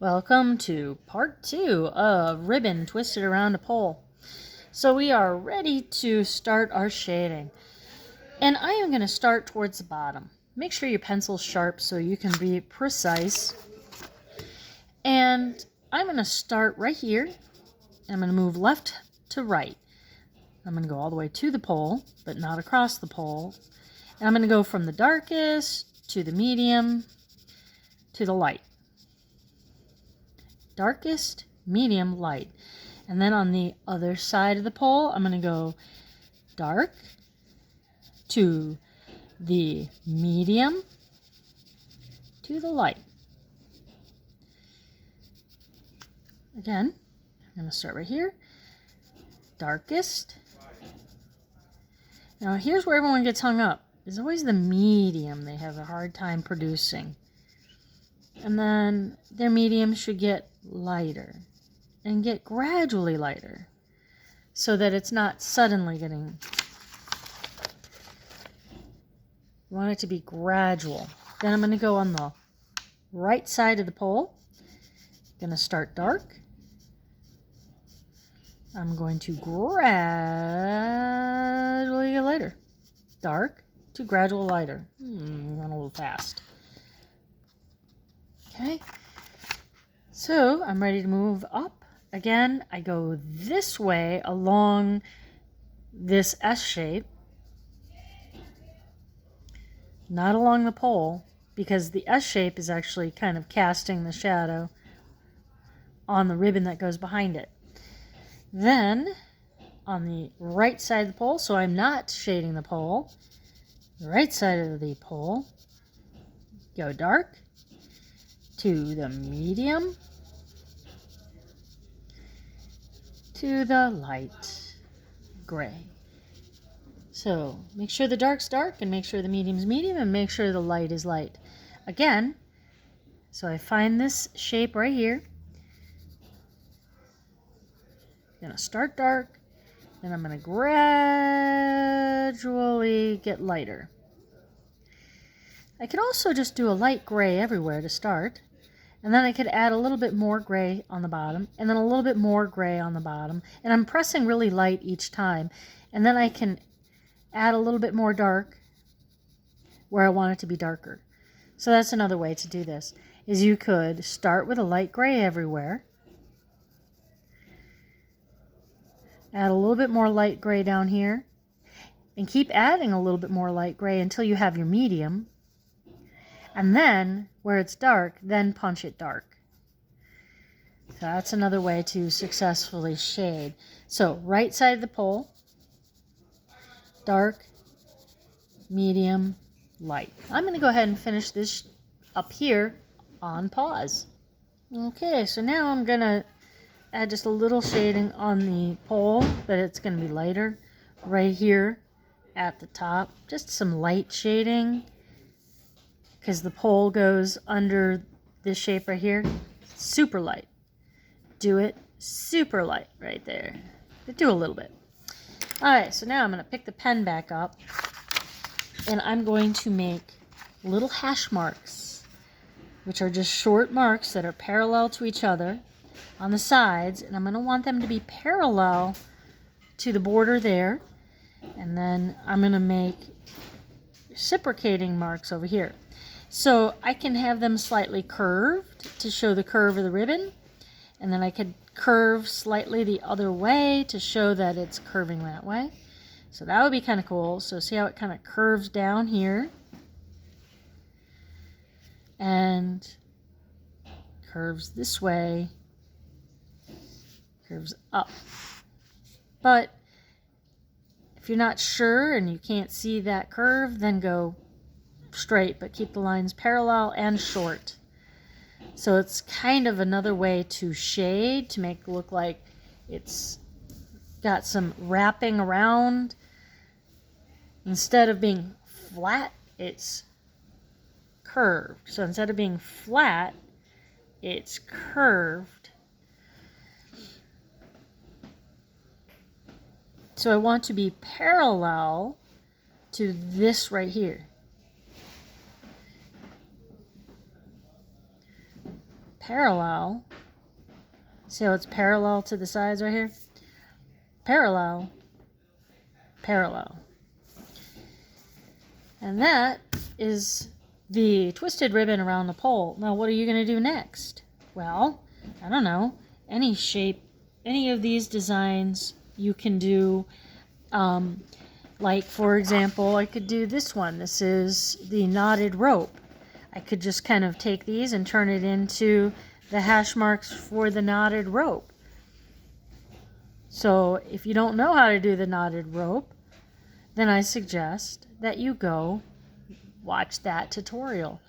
Welcome to part 2 of ribbon twisted around a pole. So we are ready to start our shading. And I am going to start towards the bottom. Make sure your pencil's sharp so you can be precise. And I'm going to start right here. I'm going to move left to right. I'm going to go all the way to the pole, but not across the pole. And I'm going to go from the darkest to the medium to the light. Darkest, medium, light. And then on the other side of the pole, I'm going to go dark to the medium to the light. Again, I'm going to start right here. Darkest. Now here's where everyone gets hung up. It's always the medium they have a hard time producing. And then their medium should get lighter and get gradually lighter so that it's not suddenly getting. You want it to be gradual. Then I'm going to go on the right side of the pole. Going to start dark. I'm going to gradually get lighter. Dark to gradual lighter. Went a little fast. Okay, so I'm ready to move up. Again, I go this way along this S shape, not along the pole, because the S shape is actually kind of casting the shadow on the ribbon that goes behind it. Then, on the right side of the pole, so I'm not shading the pole, the right side of the pole, go dark to the medium to the light gray. So make sure the dark's dark and make sure the medium's medium and make sure the light is light. Again, so I find this shape right here. I'm going to start dark and I'm going to gradually get lighter. I could also just do a light gray everywhere to start. And then I could add a little bit more gray on the bottom, and then a little bit more gray on the bottom. And I'm pressing really light each time. And then I can add a little bit more dark where I want it to be darker. So that's another way to do this, is you could start with a light gray everywhere. Add a little bit more light gray down here. And keep adding a little bit more light gray until you have your medium. And then, where it's dark, then punch it dark. So that's another way to successfully shade. So, right side of the pole, dark, medium, light. I'm going to go ahead and finish this up here on pause. Okay, so now I'm going to add just a little shading on the pole, but it's going to be lighter right here at the top. Just some light shading, because the pole goes under this shape right here. Super light. Do it super light right there. But do a little bit. Alright, so now I'm going to pick the pen back up and I'm going to make little hash marks, which are just short marks that are parallel to each other on the sides, and I'm going to want them to be parallel to the border there. And then I'm going to make reciprocating marks over here. So I can have them slightly curved to show the curve of the ribbon, and then I could curve slightly the other way to show that it's curving that way. So that would be kind of cool. So see how it kind of curves down here and curves this way, curves up. But if you're not sure and you can't see that curve, then go straight, but keep the lines parallel and short. So it's kind of another way to shade, to make it look like it's got some wrapping around. Instead of being flat, it's curved. So instead of being flat, it's curved. So I want to be parallel to this right here. parallel. See how it's parallel to the sides right here? Parallel, parallel. And that is the twisted ribbon around the pole. Now what are you going to do next? Well, I don't know. Any shape, any of these designs you can do. Like for example, I could do this one. This is the knotted rope. I could just kind of take these and turn it into the hash marks for the knotted rope. So if you don't know how to do the knotted rope, then I suggest that you go watch that tutorial.